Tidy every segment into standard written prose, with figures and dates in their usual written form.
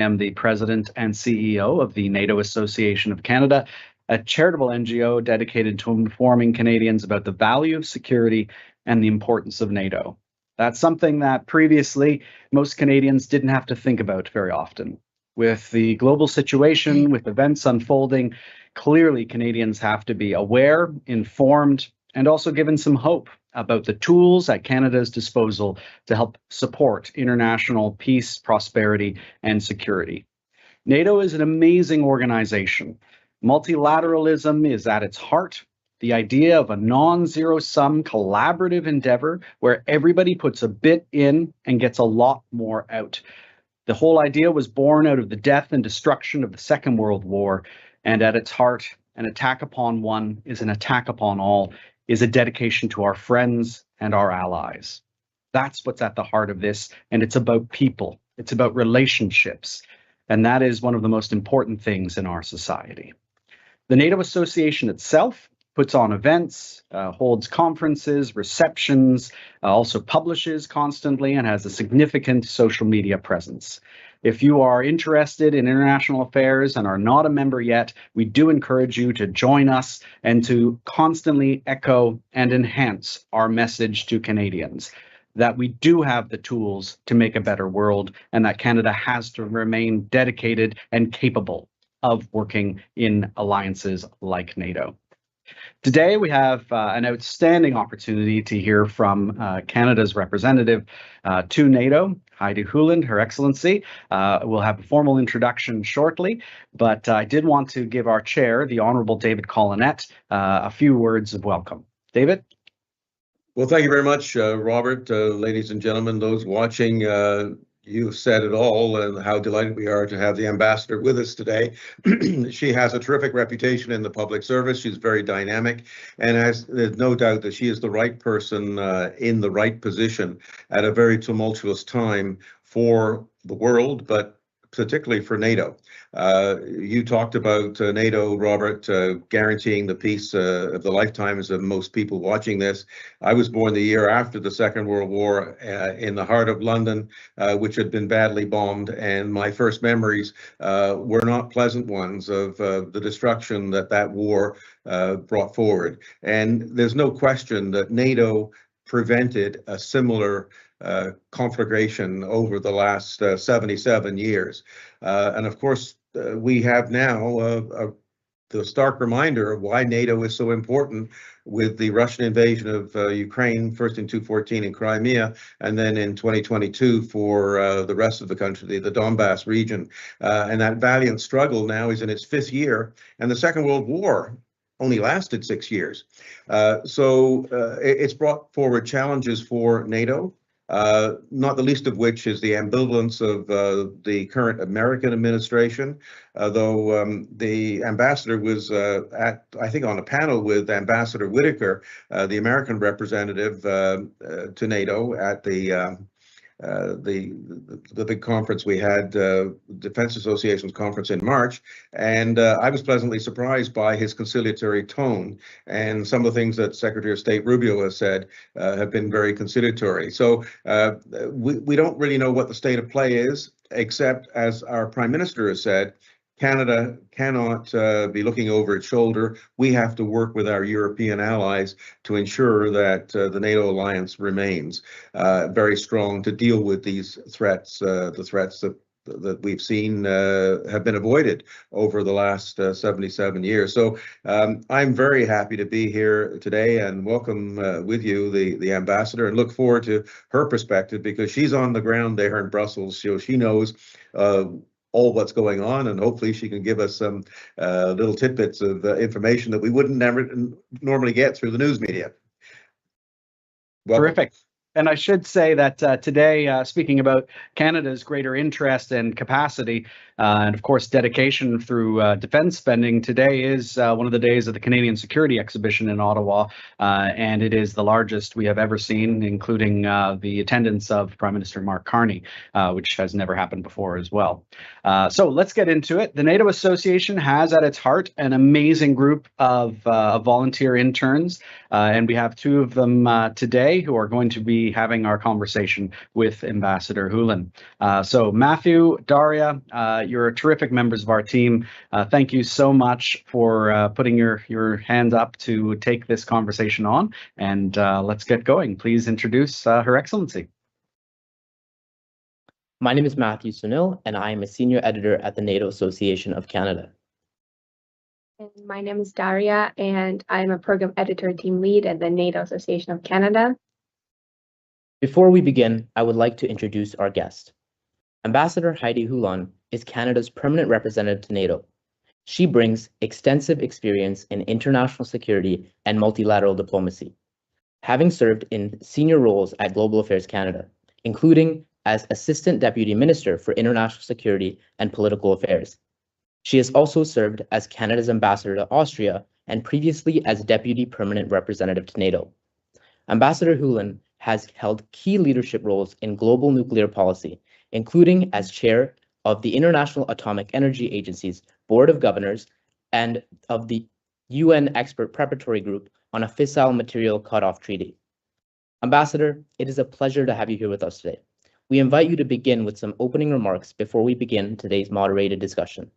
am the president and CEO of the NATO Association of Canada, a charitable NGO dedicated to informing Canadians about the value of security and the importance of NATO. That's something that previously most Canadians didn't have to think about very often. With the global situation, with events unfolding, clearly Canadians have to be aware, informed, and also given some hope about the tools at Canada's disposal to help support international peace, prosperity, and security. NATO is an amazing organization. Multilateralism is at its heart. The idea of a non-zero-sum collaborative endeavor where everybody puts a bit in and gets a lot more out. The whole idea was born out of the death and destruction of the Second World War, and at its heart, an attack upon one is an attack upon all, is a dedication to our friends and our allies. That's what's at the heart of this, and it's about people. It's about relationships, and that is one of the most important things in our society. The NATO Association itself puts on events, holds conferences, receptions, also publishes constantly, and has a significant social media presence. If you are interested in international affairs and are not a member yet, we do encourage you to join us and to constantly echo and enhance our message to Canadians that we do have the tools to make a better world and that Canada has to remain dedicated and capable of working in alliances like NATO. Today, we have an outstanding opportunity to hear from Canada's representative to NATO, Heidi Hulan, Her Excellency. We'll have a formal introduction shortly, but I did want to give our chair, the Honourable David Collinette, a few words of welcome. David? Well, thank you very much, Robert. Ladies and gentlemen, those watching, you've said it all and how delighted we are to have the ambassador with us today. She has a terrific reputation in the public service. She's very dynamic, and there's no doubt that she is the right person in the right position at a very tumultuous time for the world, but particularly for NATO. You talked about NATO, Robert, guaranteeing the peace of the lifetimes of most people watching this. I was born the year after the Second World War in the heart of London, which had been badly bombed, and my first memories were not pleasant ones of the destruction that war brought forward. And there's no question that NATO prevented a similar conflagration over the last 77 years. And of course, we have now the stark reminder of why NATO is so important with the Russian invasion of Ukraine, first in 2014 in Crimea, and then in 2022 for the rest of the country, the Donbass region. And that valiant struggle now is in its 5th year, and the Second World War only lasted 6 years. So it's brought forward challenges for NATO. Not the least of which is the ambivalence of the current American administration, though the ambassador was I think, on a panel with Ambassador Whitaker, the American representative to NATO at the big conference we had, Defense Association's conference in March, and I was pleasantly surprised by his conciliatory tone, and some of the things that Secretary of State Rubio has said have been very conciliatory. So we don't really know what the state of play is, except, as our Prime Minister has said, Canada cannot be looking over its shoulder. We have to work with our European allies to ensure that the NATO alliance remains very strong to deal with these threats, the threats that we've seen have been avoided over the last 77 years. So I'm very happy to be here today and welcome with you the ambassador, and look forward to her perspective, because she's on the ground there in Brussels. So she knows all what's going on, and hopefully she can give us some little tidbits of information that we wouldn't normally get through the news media. Welcome. Terrific. And I should say that today, speaking about Canada's greater interest and capacity, And of course, dedication through defense spending. Today is one of the days of the Canadian Security Exhibition in Ottawa, and it is the largest we have ever seen, including the attendance of Prime Minister Mark Carney, which has never happened before as well. So let's get into it. The NATO Association has at its heart an amazing group of volunteer interns, and we have two of them today who are going to be having our conversation with Ambassador Hulan. So Matthew, Daria, you're terrific members of our team. Thank you so much for putting your hands up to take this conversation on, and let's get going. Please introduce Her Excellency. My name is Matthew Sunil, and I am a senior editor at the NATO Association of Canada. And my name is Daria, and I'm a program editor team lead at the NATO Association of Canada. Before we begin, I would like to introduce our guest. Ambassador Heidi Hulan is Canada's permanent representative to NATO. She brings extensive experience in international security and multilateral diplomacy, having served in senior roles at Global Affairs Canada, including as Assistant Deputy Minister for International Security and Political Affairs. She has also served as Canada's ambassador to Austria and previously as Deputy Permanent Representative to NATO. Ambassador Hulan has held key leadership roles in global nuclear policy, including as chair of the International Atomic Energy Agency's Board of Governors and of the UN Expert Preparatory Group on a Fissile Material Cutoff Treaty. Ambassador, it is a pleasure to have you here with us today. We invite you to begin with some opening remarks before we begin today's moderated discussion.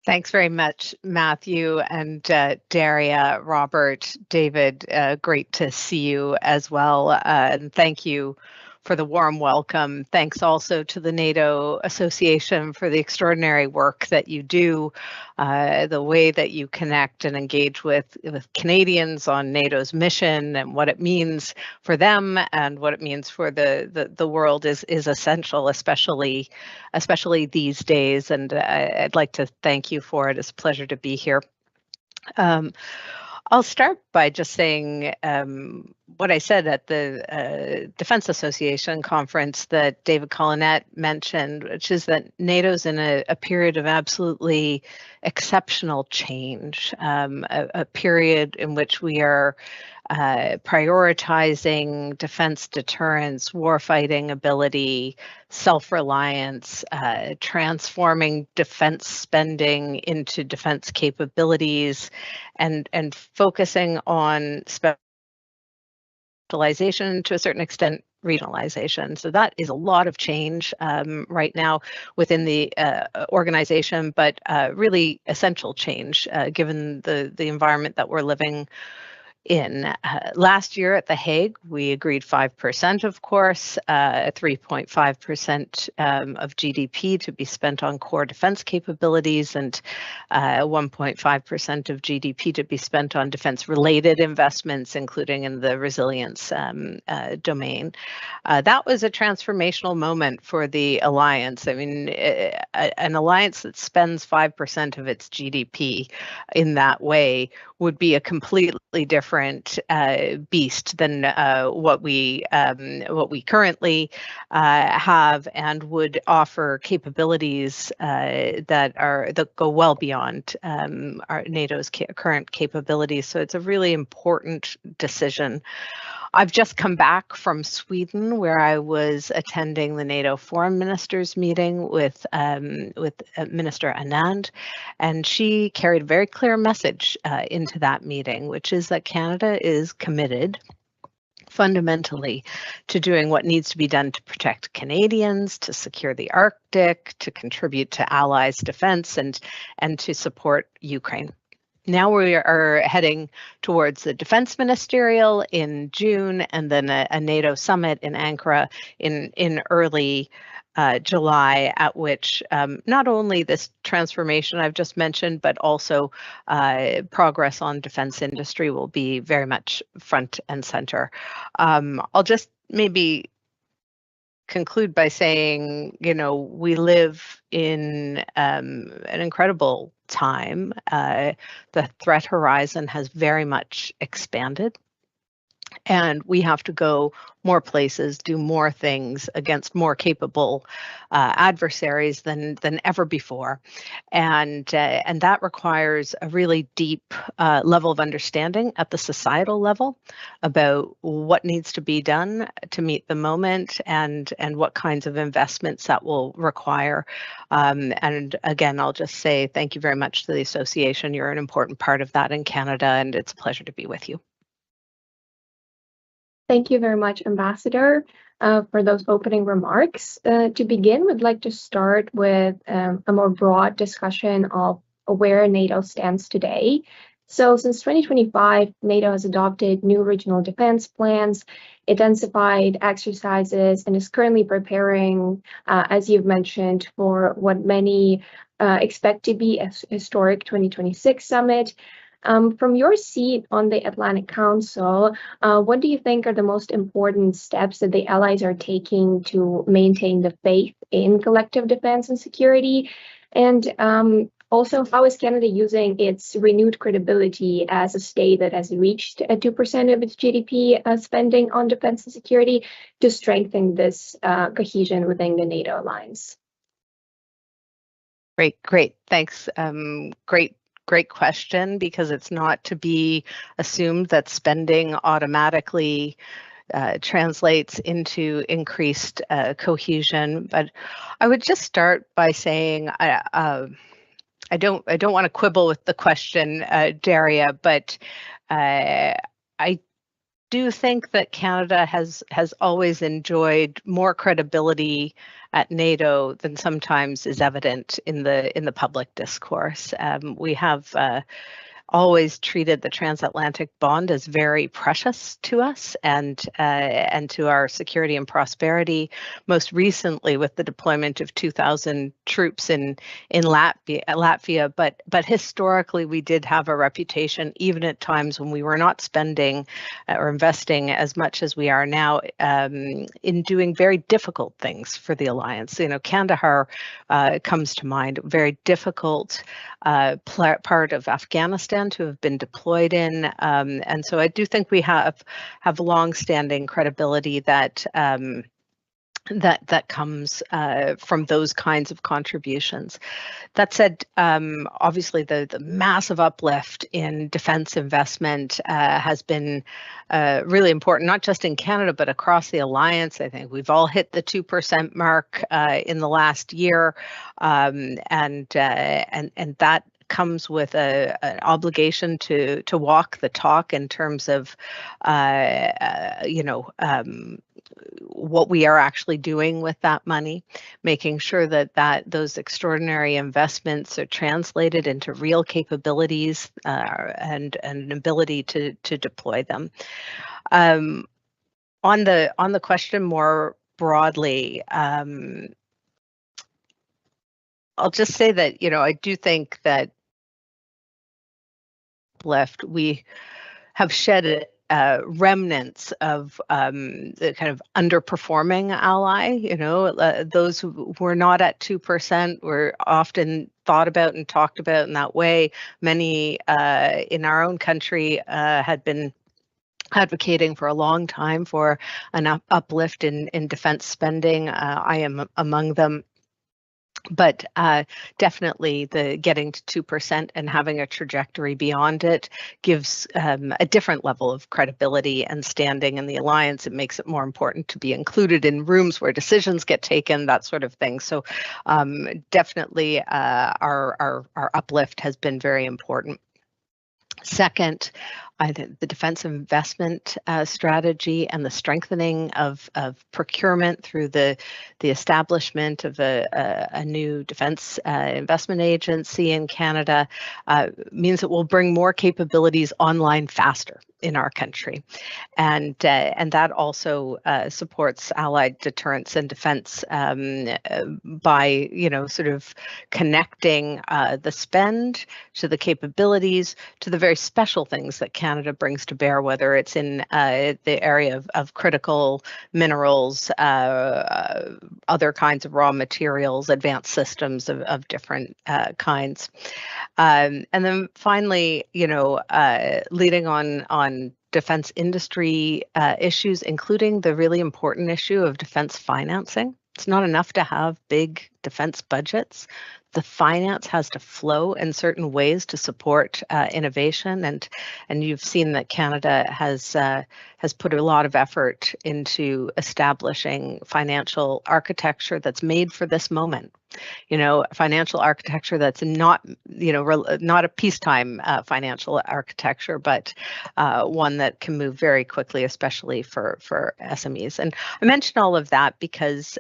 Thanks very much, Matthew and Daria, Robert, David. Great to see you as well. And thank you for the warm welcome. Thanks also to the NATO Association for the extraordinary work that you do, the way that you connect and engage with Canadians on NATO's mission and what it means for them and what it means for the world is essential, especially these days. And I'd like to thank you for it. It's a pleasure to be here. I'll start by just saying what I said at the Defense Association conference that David Collinet mentioned, which is that NATO's in a period of absolutely exceptional change, a period in which we are prioritizing defense deterrence, warfighting ability, self-reliance, transforming defense spending into defense capabilities, and focusing on specialization, to a certain extent, regionalization. So that is a lot of change right now within the organization, but really essential change given the environment that we're living in. Last year at The Hague, we agreed 5%, of course, 3.5% of GDP to be spent on core defense capabilities and 1.5% of GDP to be spent on defense-related investments, including in the resilience domain. That was a transformational moment for the alliance. I mean, an alliance that spends 5% of its GDP in that way would be a completely different beast than what we currently have, and would offer capabilities that go well beyond our NATO's current capabilities. So it's a really important decision. I've just come back from Sweden, where I was attending the NATO Foreign Ministers meeting with Minister Anand, and she carried a very clear message into that meeting, which is that Canada is committed fundamentally to doing what needs to be done to protect Canadians, to secure the Arctic, to contribute to allies' defense, and to support Ukraine. Now we are heading towards the Defense Ministerial in June, and then a NATO summit in Ankara in early July, at which not only this transformation I've just mentioned, but also progress on defense industry will be very much front and center. I'll just maybe conclude by saying, we live in an incredible time. The threat horizon has very much expanded. And we have to go more places, do more things against more capable adversaries than ever before, and that requires a really deep level of understanding at the societal level about what needs to be done to meet the moment, and what kinds of investments that will require. And again, I'll just say thank you very much to the association. You're an important part of that in Canada, and it's a pleasure to be with you. Thank you very much, Ambassador, for those opening remarks. To begin, we'd like to start with a more broad discussion of where NATO stands today. So since 2025, NATO has adopted new regional defense plans, intensified exercises, and is currently preparing, as you've mentioned, for what many expect to be a historic 2026 summit. From your seat on the Atlantic Council, what do you think are the most important steps that the allies are taking to maintain the faith in collective defense and security? And also, how is Canada using its renewed credibility as a state that has reached 2% of its GDP spending on defense and security to strengthen this cohesion within the NATO alliance? Great. Thanks. Great question, because it's not to be assumed that spending automatically translates into increased cohesion. But I would just start by saying I don't want to quibble with the question, Daria, but I do think that Canada has always enjoyed more credibility at NATO than sometimes is evident in the public discourse. We have always treated the transatlantic bond as very precious to us and to our security and prosperity. Most recently, with the deployment of 2,000 troops in Latvia, but historically we did have a reputation, even at times when we were not spending or investing as much as we are now, in doing very difficult things for the alliance. You know, Kandahar comes to mind, very difficult part of Afghanistan to have been deployed in, and so I do think we have long-standing credibility that that comes from those kinds of contributions. That said, obviously the massive uplift in defense investment has been really important, not just in Canada, but across the alliance. I think we've all hit the 2% mark in the last year, and that comes with an obligation to walk the talk in terms of what we are actually doing with that money, making sure that those extraordinary investments are translated into real capabilities and an ability to deploy them. On the question more broadly, I'll just say that, I do think that we have shed remnants of the kind of underperforming ally. Those who were not at 2% were often thought about and talked about in that way. Many in our own country had been advocating for a long time for an uplift in defense spending. I am among them. But definitely the getting to 2% and having a trajectory beyond it gives a different level of credibility and standing in the alliance. It makes it more important to be included in rooms where decisions get taken, that sort of thing. So definitely our uplift has been very important. Second, the defense investment strategy and the strengthening of procurement through the establishment of a new defense investment agency in Canada means that we'll bring more capabilities online faster in our country, and that also supports allied deterrence and defense by sort of connecting the spend to the capabilities to the very special things that Canada brings to bear, whether it's in the area of critical minerals, other kinds of raw materials, advanced systems of different kinds. And then finally, leading on defense industry issues, including the really important issue of defense financing. It's not enough to have big defense budgets. The finance has to flow in certain ways to support innovation, and you've seen that Canada has put a lot of effort into establishing financial architecture that's made for this moment. Financial architecture that's not a peacetime financial architecture, but one that can move very quickly, especially for SMEs. And I mention all of that because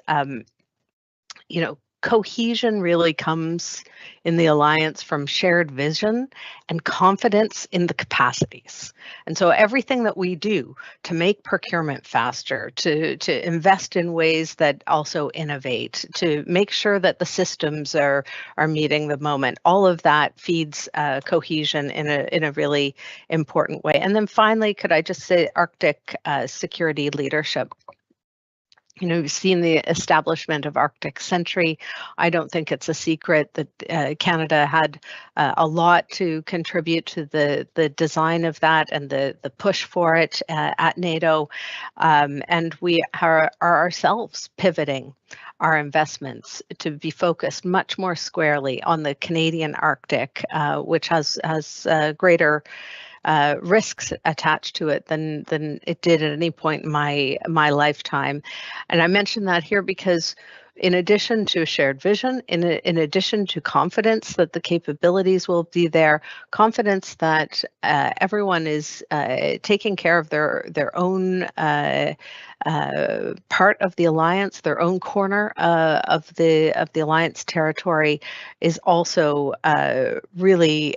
cohesion really comes in the alliance from shared vision and confidence in the capacities. And so everything that we do to make procurement faster, to invest in ways that also innovate, to make sure that the systems are meeting the moment, all of that feeds cohesion in a really important way. And then finally, could I just say Arctic security leadership? You've seen the establishment of Arctic Sentry. I don't think it's a secret that Canada had a lot to contribute to the design of that and the push for it at NATO. And we are ourselves pivoting our investments to be focused much more squarely on the Canadian Arctic, which has greater risks attached to it than it did at any point in my lifetime. And I mention that here because in addition to a shared vision, in addition to confidence that the capabilities will be there, confidence that everyone is taking care of their own part of the alliance, their own corner of the alliance territory, is also really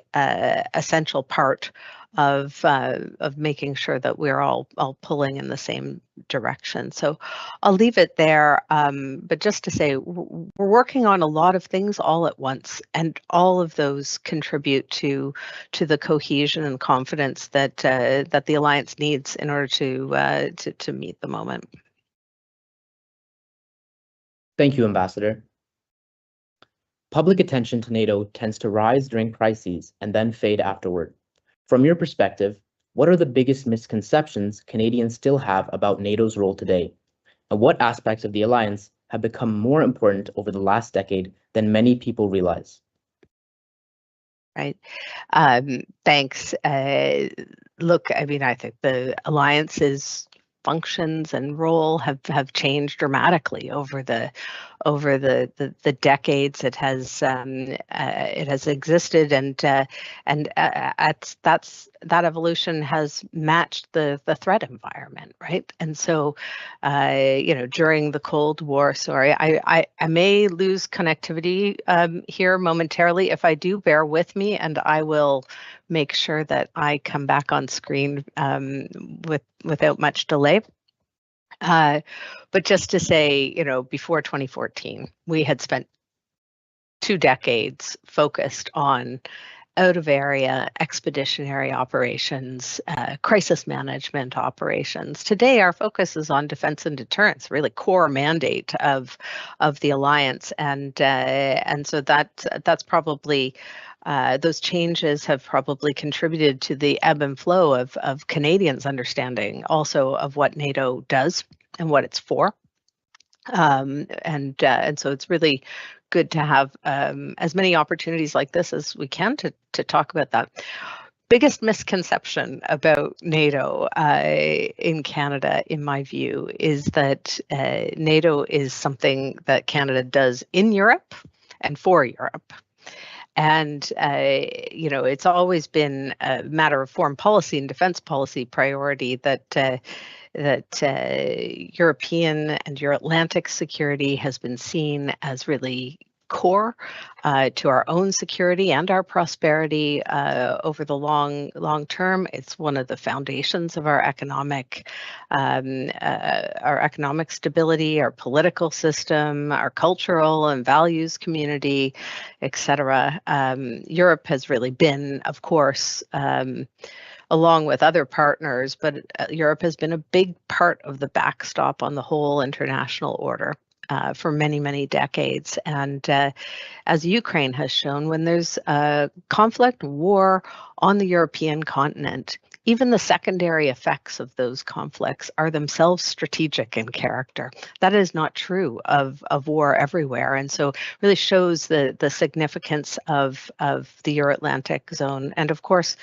essential part of making sure that we're all pulling in the same direction. So I'll leave it there, but just to say we're working on a lot of things all at once, and all of those contribute to the cohesion and confidence that the alliance needs in order to meet the moment. Thank you, Ambassador. Public attention to NATO tends to rise during crises and then fade afterward. From your perspective, what are the biggest misconceptions Canadians still have about NATO's role today? And what aspects of the alliance have become more important over the last decade than many people realize? Right. Thanks. Look, I mean, I think the alliance's functions and role have changed dramatically over the decades it has existed, and that evolution has matched the threat environment, right? And so during the Cold War, sorry, I may lose connectivity here momentarily. If I do, bear with me, and I will make sure that I come back on screen without much delay. But just to say, before 2014, we had spent 2 decades focused on out-of-area expeditionary operations, crisis management operations. Today, our focus is on defense and deterrence, really core mandate of the alliance, and so that's probably. Those changes have probably contributed to the ebb and flow of Canadians' understanding also of what NATO does and what it's for. And so it's really good to have as many opportunities like this as we can to talk about that. Biggest misconception about NATO in Canada, in my view, is that NATO is something that Canada does in Europe and for Europe. And, it's always been a matter of foreign policy and defense policy priority that European and Euro-Atlantic security has been seen as really core to our own security and our prosperity over the long term. It's one of the foundations of our economic stability, our political system, our cultural and values community, etc. Europe has really been, of course, along with other partners, but Europe has been a big part of the backstop on the whole international order for many, many decades. And as Ukraine has shown, when there's conflict, war on the European continent, even the secondary effects of those conflicts are themselves strategic in character. That is not true of war everywhere, and so really shows the significance of the Euro-Atlantic zone. And of course,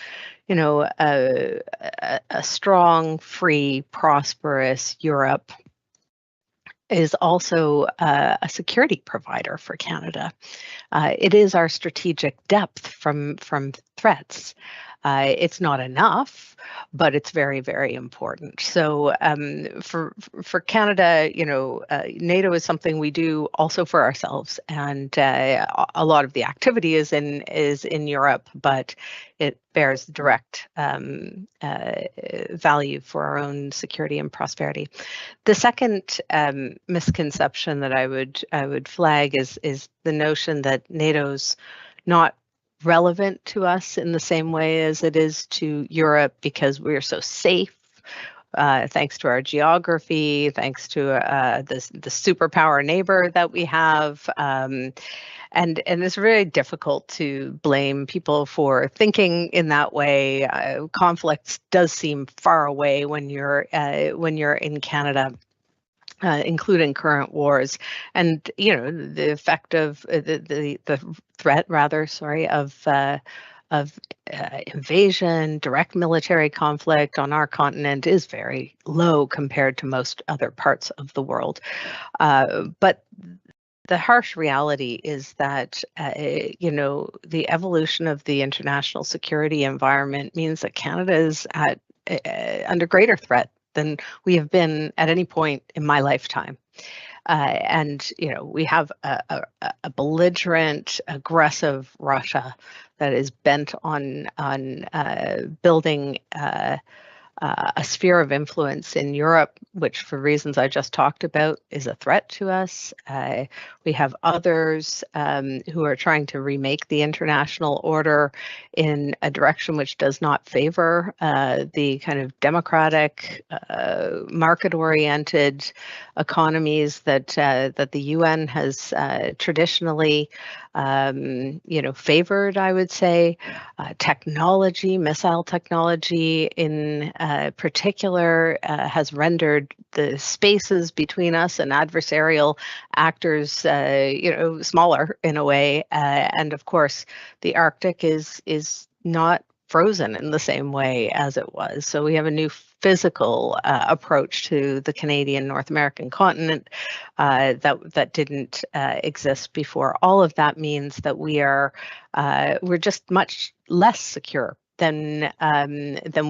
you know, a strong, free, prosperous Europe is also a security provider for Canada. It is our strategic depth from threats. It's not enough, but it's very, very important. So for Canada, you know, NATO is something we do also for ourselves, and a lot of the activity is in Europe, but it bears direct value for our own security and prosperity. The second misconception that I would flag is the notion that NATO's not relevant to us in the same way as it is to Europe because we're so safe, thanks to our geography, thanks to the superpower neighbor that we have. And it's really difficult to blame people for thinking in that way. Conflict does seem far away when you're in Canada. Including current wars, and you know the effect of the threat, rather, sorry, of invasion, direct military conflict on our continent is very low compared to most other parts of the world. But the harsh reality is that, you know, the evolution of the international security environment means that Canada is under greater threat than we have been at any point in my lifetime. And, you know, we have a belligerent, aggressive Russia that is bent on building a sphere of influence in Europe, which for reasons I just talked about is a threat to us. We have others who are trying to remake the international order in a direction which does not favor the kind of democratic, market-oriented economies that the UN has traditionally you know, favored, I would say. Technology, missile technology in particular, has rendered the spaces between us and adversarial actors, you know, smaller in a way. And of course, the Arctic is not frozen in the same way as it was. So we have a new physical approach to the Canadian North American continent that didn't exist before. All of that means that we're just much less secure than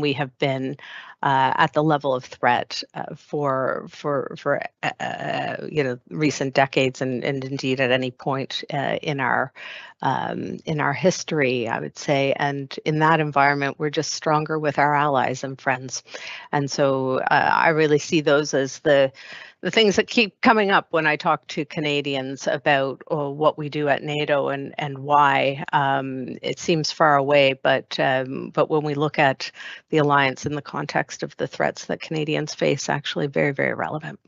we have been at the level of threat for you know, recent decades and indeed at any point in our history, I would say. And in that environment, we're just stronger with our allies and friends. And so I really see those as the things that keep coming up when I talk to Canadians about what we do at NATO and why. It seems far away, but when we look at the alliance in the context of the threats that Canadians face, actually very, very relevant.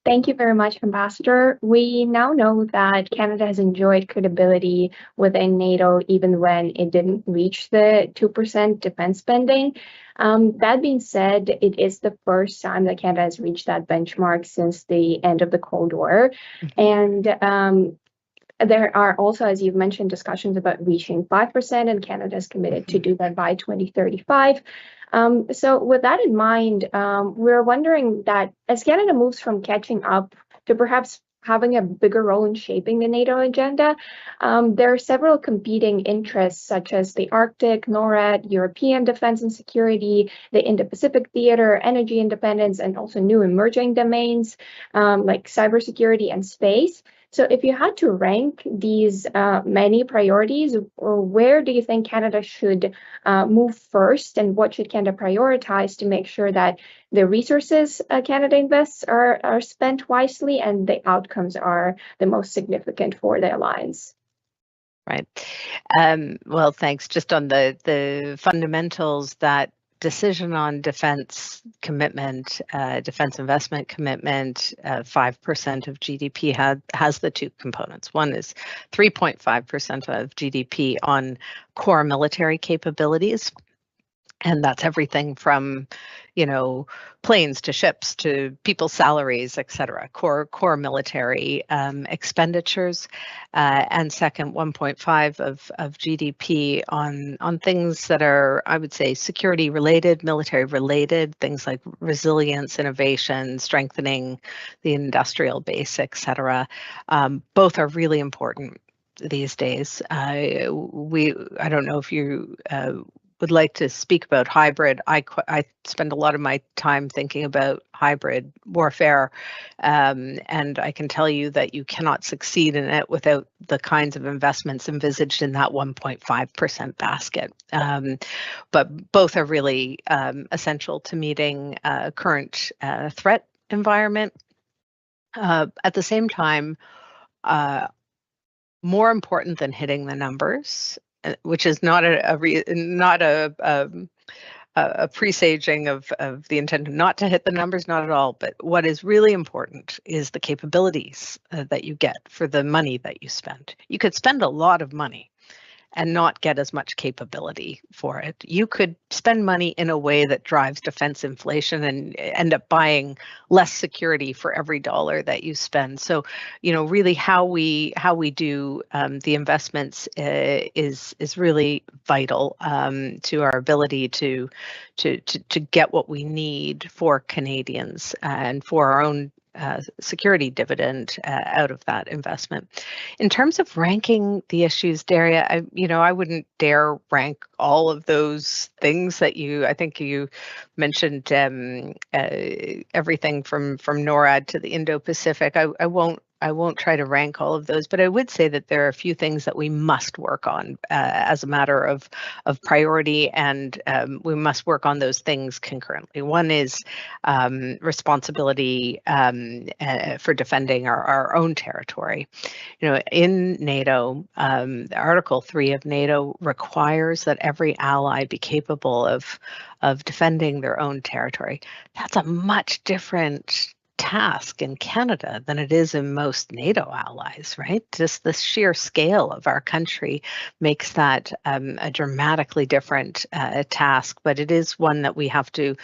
Thank you very much, Ambassador. We now know that Canada has enjoyed credibility within NATO even when it didn't reach the 2% defense spending. That being said, it is the first time that Canada has reached that benchmark since the end of the Cold War. And there are also, as you've mentioned, discussions about reaching 5%, and Canada is committed to do that by 2035. So with that in mind, we're wondering that as Canada moves from catching up to perhaps having a bigger role in shaping the NATO agenda, there are several competing interests such as the Arctic, NORAD, European defense and security, the Indo-Pacific theater, energy independence, and also new emerging domains like cybersecurity and space. So if you had to rank these many priorities, where do you think Canada should move first, and what should Canada prioritize to make sure that the resources Canada invests are spent wisely and the outcomes are the most significant for the alliance? Right. Well, thanks. Just on the fundamentals that decision on defense commitment, defense investment commitment, 5% of GDP has the two components. One is 3.5% of GDP on core military capabilities. And that's everything from, planes to ships to people's salaries, et cetera, core military expenditures. And second, 1.5 of GDP on things that are, I would say, security related, military related, things like resilience, innovation, strengthening the industrial base, et cetera. Both are really important these days. I don't know if you would like to speak about hybrid. I spend a lot of my time thinking about hybrid warfare, and I can tell you that you cannot succeed in it without the kinds of investments envisaged in that 1.5% basket. But both are really essential to meeting current threat environment. At the same time, more important than hitting the numbers, which is not a presaging of the intent not to hit the numbers, not at all. But what is really important is the capabilities that you get for the money that you spend. You could spend a lot of money and not get as much capability for it. You could spend money in a way that drives defense inflation and end up buying less security for every dollar that you spend. So, really how we do the investments is really vital to our ability to get what we need for Canadians and for our own security dividend out of that investment. In terms of ranking the issues, Daria, I wouldn't dare rank all of those things that I think you mentioned, everything from NORAD to the Indo-Pacific. I won't try to rank all of those, but I would say that there are a few things that we must work on as a matter of priority, and we must work on those things concurrently. One is responsibility for defending our own territory. In NATO, Article 3 of NATO requires that every ally be capable of defending their own territory. That's a much different task in Canada than it is in most NATO allies, right? Just the sheer scale of our country makes that a dramatically different task, but it is one that we have to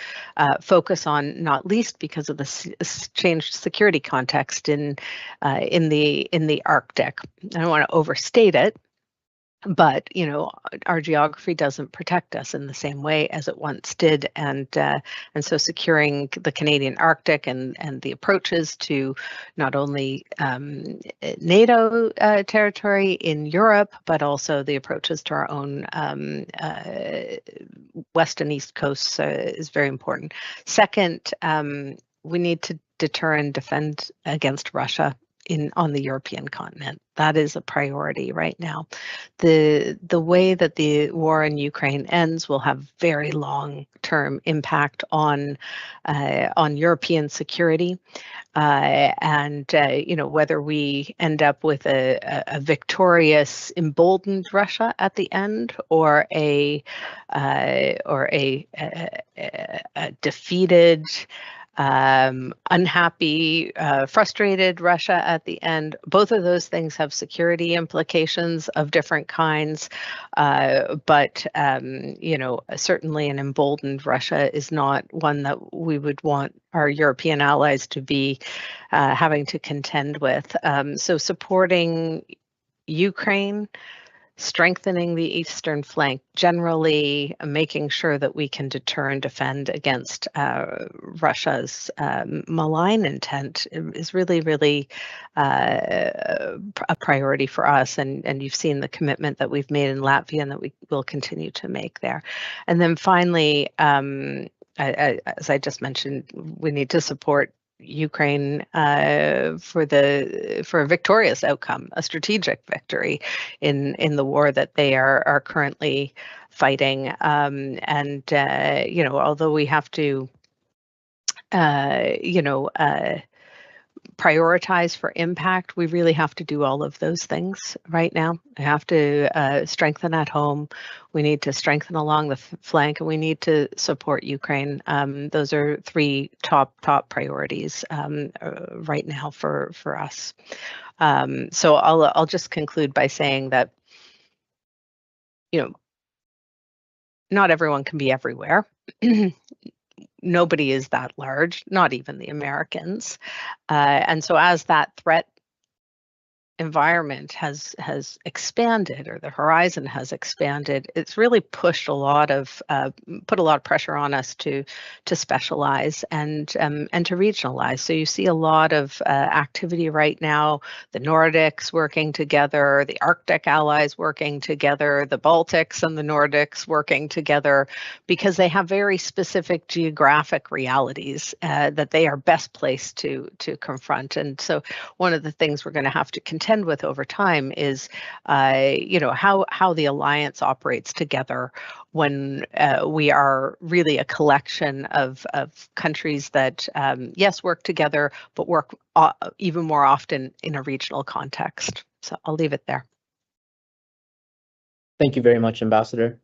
focus on, not least because of the changed security context in the Arctic. I don't want to overstate it, but our geography doesn't protect us in the same way as it once did, and so securing the Canadian Arctic and the approaches to not only NATO territory in Europe, but also the approaches to our own west and east coasts is very important. Second, we need to deter and defend against Russia on the European continent. That is a priority right now. The way that the war in Ukraine ends will have very long-term impact on European security, and whether we end up with a victorious, emboldened Russia at the end, or a defeated, unhappy, frustrated Russia at the end. Both of those things have security implications of different kinds, but certainly an emboldened Russia is not one that we would want our European allies to be having to contend with. So supporting Ukraine, strengthening the eastern flank, generally making sure that we can deter and defend against Russia's malign intent is really, really a priority for us. And you've seen the commitment that we've made in Latvia and that we will continue to make there. And then finally, as I just mentioned, we need to support Ukraine for a victorious outcome, a strategic victory in the war that they are currently fighting. Although we have to prioritize for impact, we really have to do all of those things right now. We have to strengthen at home. We need to strengthen along the flank, and we need to support Ukraine. Those are three top priorities right now for us. So I'll just conclude by saying that, not everyone can be everywhere. Nobody is that large, not even the Americans. And so as that threat environment has expanded, or the horizon has expanded, it's really pushed a lot of put a lot of pressure on us to specialize and to regionalize. So you see a lot of activity right now, the Nordics working together, the Arctic allies working together, the Baltics and the Nordics working together, because they have very specific geographic realities that they are best placed to confront. And so one of the things we're going to have to contend with over time is, how the alliance operates together when we are really a collection of countries that, yes, work together, but work even more often in a regional context. So I'll leave it there. Thank you very much, Ambassador.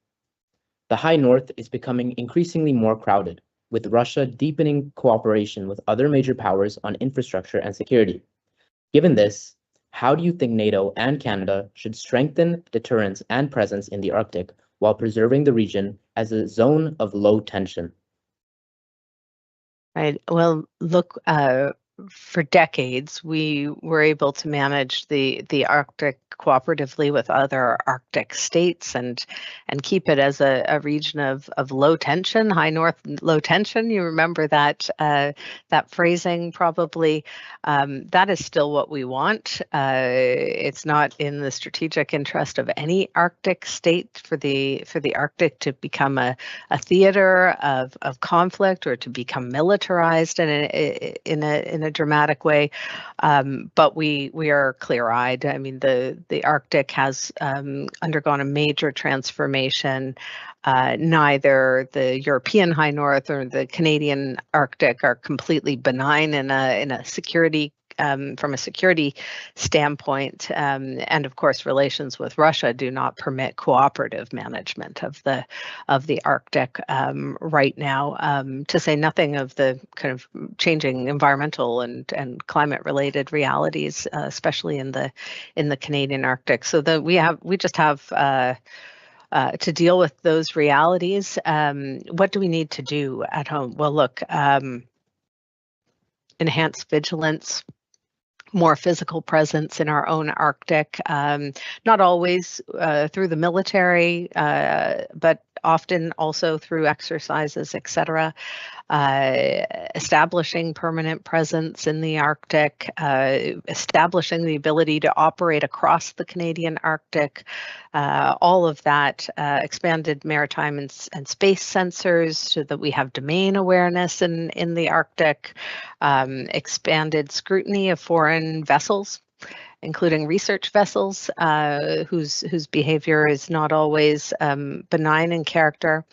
The High North is becoming increasingly more crowded, with Russia deepening cooperation with other major powers on infrastructure and security. Given this, how do you think NATO and Canada should strengthen deterrence and presence in the Arctic while preserving the region as a zone of low tension? Right. Well, look, for decades, we were able to manage the Arctic cooperatively with other Arctic states and keep it as a region of low tension, high north low tension. You remember that that phrasing probably. That is still what we want. It's not in the strategic interest of any Arctic state for the Arctic to become a theater of conflict or to become militarized in a dramatic way, but we are clear-eyed. I mean, the Arctic has undergone a major transformation. Neither the European High North or the Canadian Arctic are completely benign in a security from a security standpoint, and of course, relations with Russia do not permit cooperative management of the Arctic right now. To say nothing of the kind of changing environmental and climate-related realities, especially in the Canadian Arctic. So we just have to deal with those realities. What do we need to do at home? Well, look, enhanced vigilance, more physical presence in our own Arctic, not always through the military, but often also through exercises, etc. Establishing permanent presence in the Arctic, establishing the ability to operate across the Canadian Arctic, all of that, expanded maritime and space sensors so that we have domain awareness in the Arctic, expanded scrutiny of foreign vessels, including research vessels whose behavior is not always benign in character.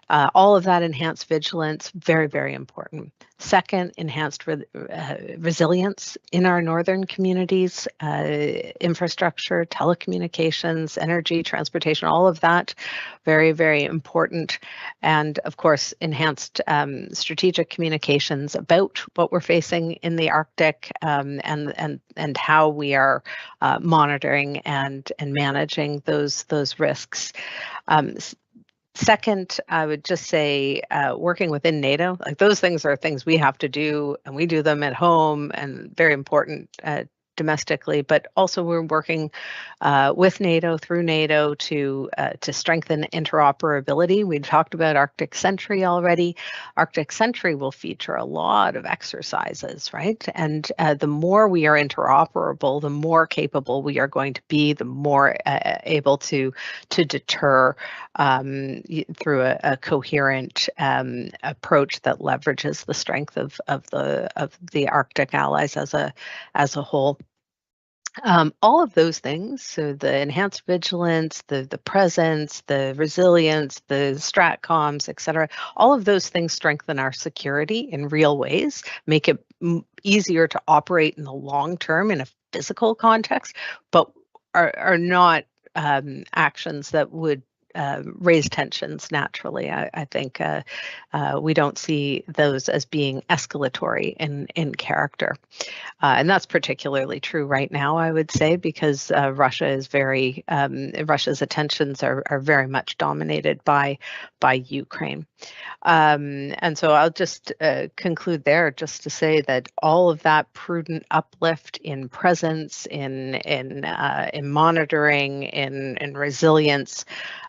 All of that enhanced vigilance, very, very important. Second, enhanced resilience in our northern communities, infrastructure, telecommunications, energy, transportation, all of that, very, very important. And of course, enhanced strategic communications about what we're facing in the Arctic, and how we are monitoring and managing those risks. Second, I would just say working within NATO, like those things are things we have to do, and we do them at home and very important domestically, but also we're working with NATO, through NATO, to strengthen interoperability. We talked about Arctic Sentry already. Arctic Sentry will feature a lot of exercises, right? And the more we are interoperable, the more capable we are going to be, the more able to deter through a coherent approach that leverages the strength of the Arctic allies as a whole. All of those things, so the enhanced vigilance, the presence, the resilience, the stratcoms, et cetera, all of those things strengthen our security in real ways, make it easier to operate in the long term in a physical context, but are not actions that would raise tensions naturally. I think we don't see those as being escalatory in character. And that's particularly true right now, I would say, because Russia is Russia's attentions are very much dominated by Ukraine. And so I'll just conclude there just to say that all of that prudent uplift in presence, in monitoring, in resilience,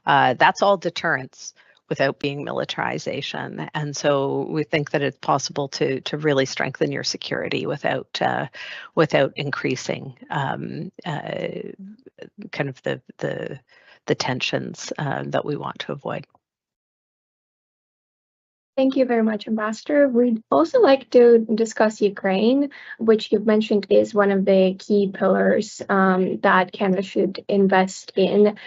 that's all deterrence without being militarization. And so we think that it's possible to really strengthen your security without increasing kind of the tensions that we want to avoid. Thank you very much, Ambassador. We'd also like to discuss Ukraine, which you've mentioned is one of the key pillars that Canada should invest in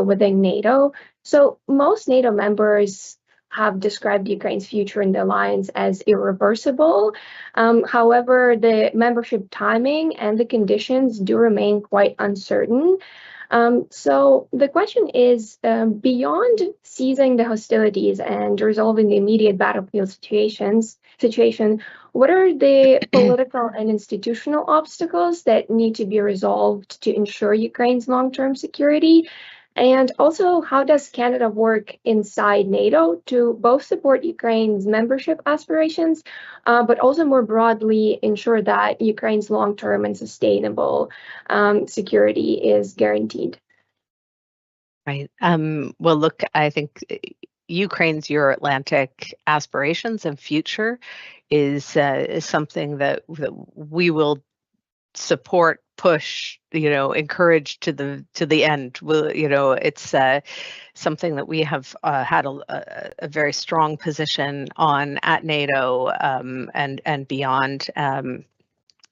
within NATO. So most NATO members have described Ukraine's future in the alliance as irreversible. However, the membership timing and the conditions do remain quite uncertain. So the question is, beyond ceasing the hostilities and resolving the immediate battlefield situation, what are the political and institutional obstacles that need to be resolved to ensure Ukraine's long-term security? And also, how does Canada work inside NATO to both support Ukraine's membership aspirations, but also more broadly ensure that Ukraine's long-term and sustainable security is guaranteed? Right. Well, look, I think Ukraine's Euro-Atlantic aspirations and future is something that we will support, push, encourage to the end. It's something that we have had a very strong position on at NATO and beyond.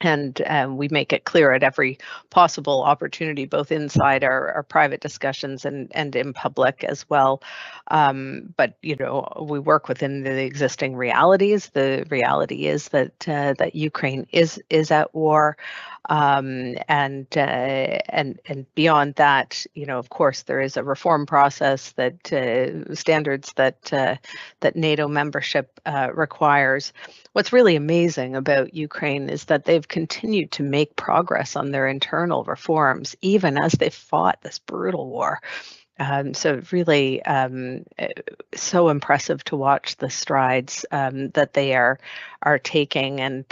And we make it clear at every possible opportunity, both inside our private discussions and in public as well. But we work within the existing realities. The reality is that Ukraine is at war, and beyond that, of course, there is a reform process that standards that NATO membership requires. What's really amazing about Ukraine is that they've continued to make progress on their internal reforms, even as they've fought this brutal war. So really so impressive to watch the strides that they are taking, and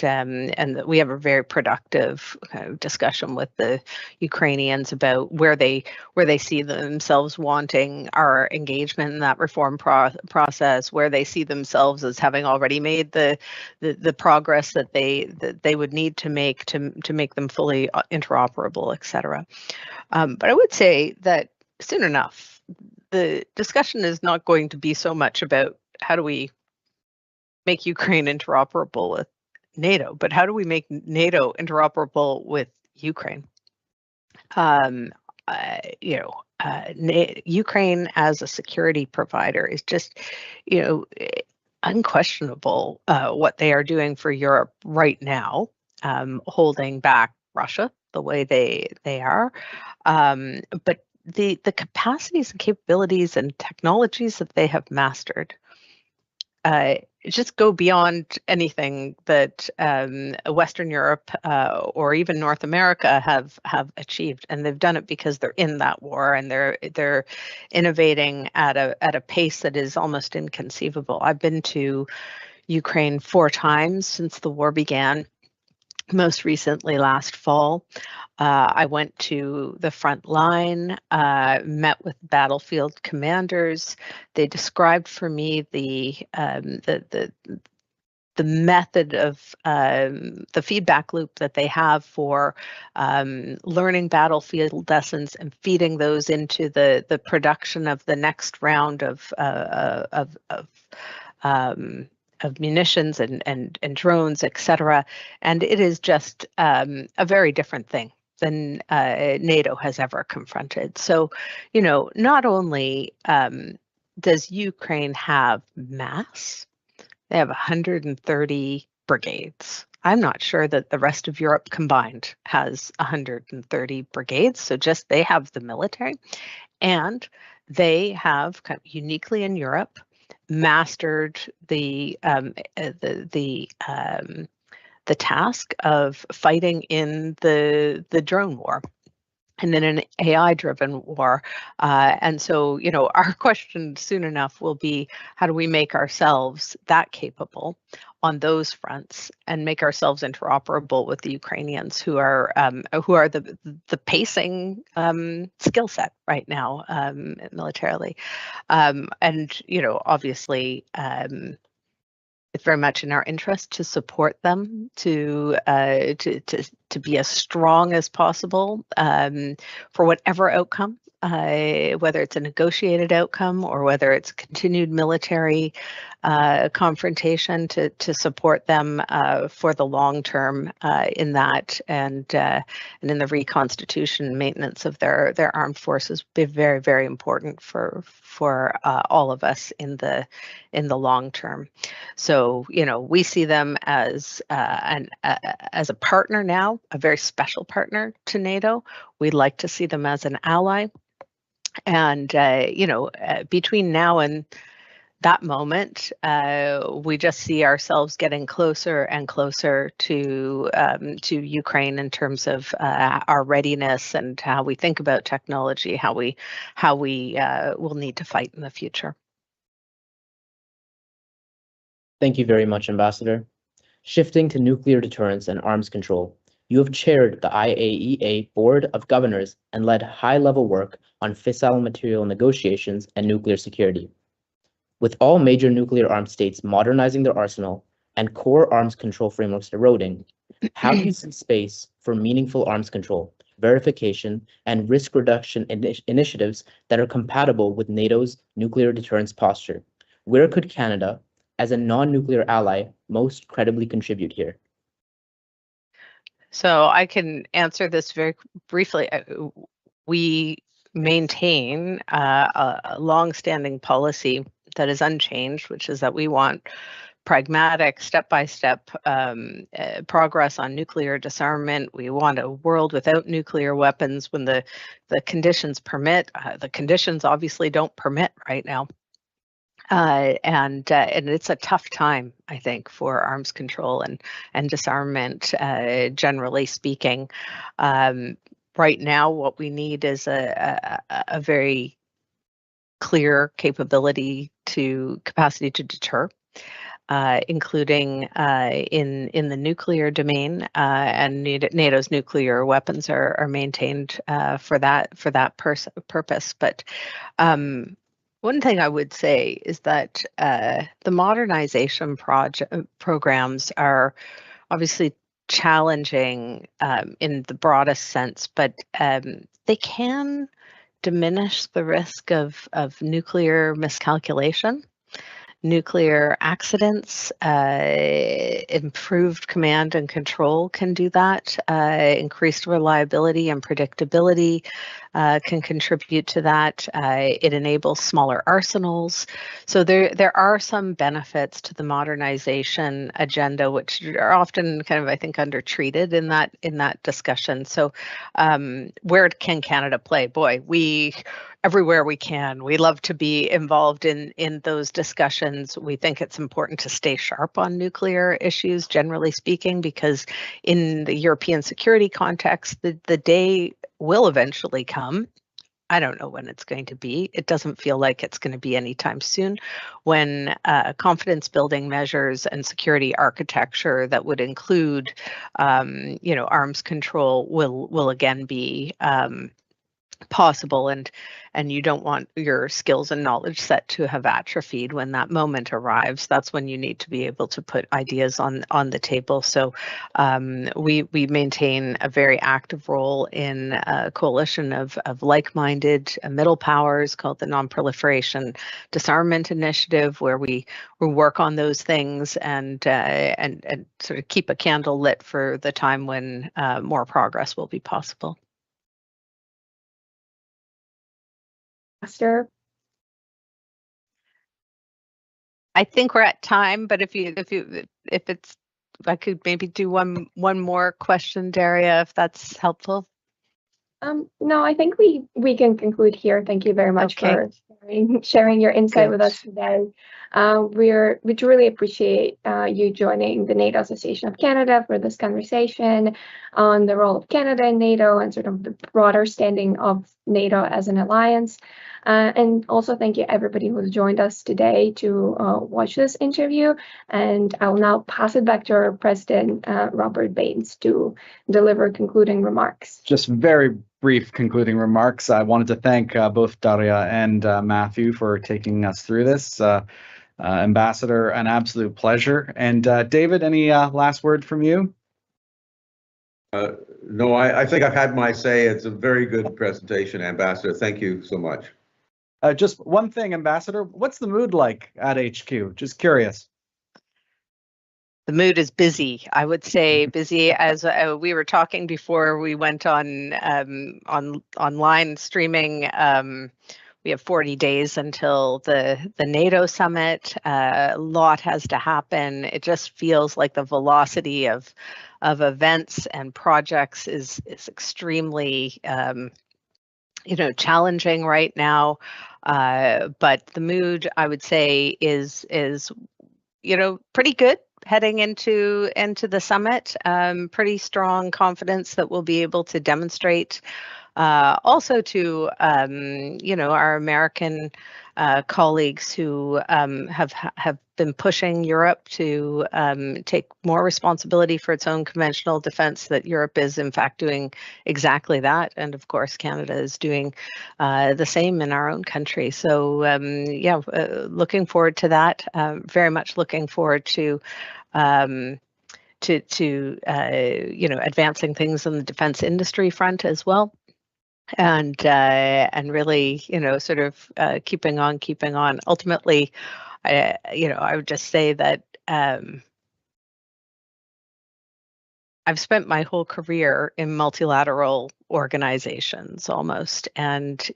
we have a very productive discussion with the Ukrainians about where they see themselves wanting our engagement in that reform process, where they see themselves as having already made the progress that they would need to make them fully interoperable, etc. But I would say that soon enough, the discussion is not going to be so much about how do we make Ukraine interoperable with NATO, but how do we make NATO interoperable with Ukraine? Ukraine as a security provider is just, unquestionable what they are doing for Europe right now, holding back Russia the way they are, but the capacities and capabilities and technologies that they have mastered just go beyond anything that Western Europe or even North America have achieved, and they've done it because they're in that war and they're innovating at a pace that is almost inconceivable. I've been to Ukraine 4 times since the war began. Most recently last fall, I went to the front line, met with battlefield commanders. They described for me the method of the feedback loop that they have for learning battlefield lessons and feeding those into the production of the next round of munitions and drones, etc. And it is just a very different thing than NATO has ever confronted. So, not only does Ukraine have mass, they have 130 brigades. I'm not sure that the rest of Europe combined has 130 brigades. So just they have the military, and they have kind of uniquely in Europe mastered the task of fighting in the drone war and in an AI-driven war. And so, our question soon enough will be, how do we make ourselves that capable on those fronts and make ourselves interoperable with the Ukrainians who are the pacing skill set right now militarily. And, obviously, it's very much in our interest to support them to be as strong as possible for whatever outcome, whether it's a negotiated outcome or whether it's continued military confrontation, to support them for the long term in that, and in the reconstitution maintenance of their armed forces be very, very important for all of us in the long term. So, we see them as as a partner now, a very special partner to NATO. We'd like to see them as an ally. And, between now and that moment, we just see ourselves getting closer and closer to Ukraine in terms of our readiness and how we think about technology, how we will need to fight in the future. Thank you very much, Ambassador. Shifting to nuclear deterrence and arms control, you have chaired the IAEA Board of Governors and led high-level work on fissile material negotiations and nuclear security. With all major nuclear armed states modernizing their arsenal and core arms control frameworks eroding, how do you see space for meaningful arms control, verification, and risk reduction initiatives that are compatible with NATO's nuclear deterrence posture? Where could Canada, as a non-nuclear ally, most credibly contribute here? So I can answer this very briefly. We maintain a long-standing policy that is unchanged, which is that we want pragmatic, step-by-step progress on nuclear disarmament. We want a world without nuclear weapons when the conditions permit. The conditions obviously don't permit right now. And it's a tough time, I think, for arms control and disarmament, generally speaking. Right now, what we need is a very clear capacity to deter, including in the nuclear domain, and NATO's nuclear weapons are maintained for that purpose. But one thing I would say is that the modernization programs are obviously challenging in the broadest sense, but they can diminish the risk of nuclear miscalculation, nuclear accidents. Improved command and control can do that. Increased reliability and predictability can contribute to that. It enables smaller arsenals. So there are some benefits to the modernization agenda, which are often kind of, I think, undertreated in that discussion. So where can Canada play? Boy, everywhere we can. We love to be involved in those discussions. We think it's important to stay sharp on nuclear issues, generally speaking, because in the European security context, the day will eventually come. I don't know when it's going to be. It doesn't feel like it's going to be anytime soon, when confidence building measures and security architecture that would include, arms control will again be possible, and you don't want your skills and knowledge set to have atrophied when that moment arrives. That's when you need to be able to put ideas on the table. So we maintain a very active role in a coalition of like-minded middle powers called the Non-Proliferation Disarmament Initiative, where we work on those things and sort of keep a candle lit for the time when more progress will be possible. Master. I think we're at time, but if it's I could maybe do one more question, Daria, if that's helpful. No, I think we can conclude here. Thank you very much Okay. for sharing your insight with Good. us today. We truly appreciate you joining the NATO Association of Canada for this conversation on the role of Canada in NATO and sort of the broader standing of NATO as an alliance. And also thank you everybody who's joined us today to watch this interview. And I will now pass it back to our president, Robert Baines, to deliver concluding remarks. Just very brief concluding remarks. I wanted to thank both Daria and Matthew for taking us through this. Ambassador, an absolute pleasure. And David, any last word from you? No, I think I've had my say. It's a very good presentation, Ambassador. Thank you so much. Just one thing, Ambassador, what's the mood like at HQ? Just curious. The mood is busy. I would say busy, as we were talking before we went on online streaming. We have 40 days until the NATO summit. A lot has to happen. It just feels like the velocity of events and projects is extremely challenging right now. But the mood, I would say, is pretty good heading into the summit. Pretty strong confidence that we'll be able to demonstrate also to our American colleagues who have been pushing Europe to take more responsibility for its own conventional defense, that Europe is in fact doing exactly that. And of course, Canada is doing the same in our own country. So looking forward to that. Very much looking forward to advancing things on the defense industry front as well. And really, sort of keeping on. Ultimately, I would just say that I've spent my whole career in multilateral organizations almost, and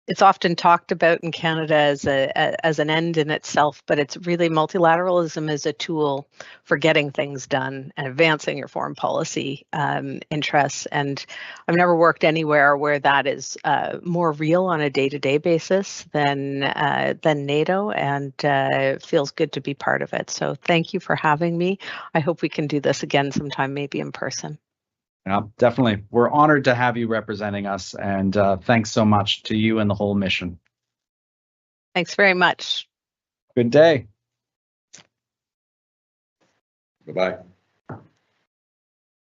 it's often talked about in Canada as an end in itself, but it's really multilateralism is a tool for getting things done and advancing your foreign policy interests. And I've never worked anywhere where that is more real on a day-to-day basis than NATO, and it feels good to be part of it. So thank you for having me. I hope we can do this again sometime, maybe in person. Yeah, definitely. We're honored to have you representing us, and thanks so much to you and the whole mission. Thanks very much. Good day. Bye-bye.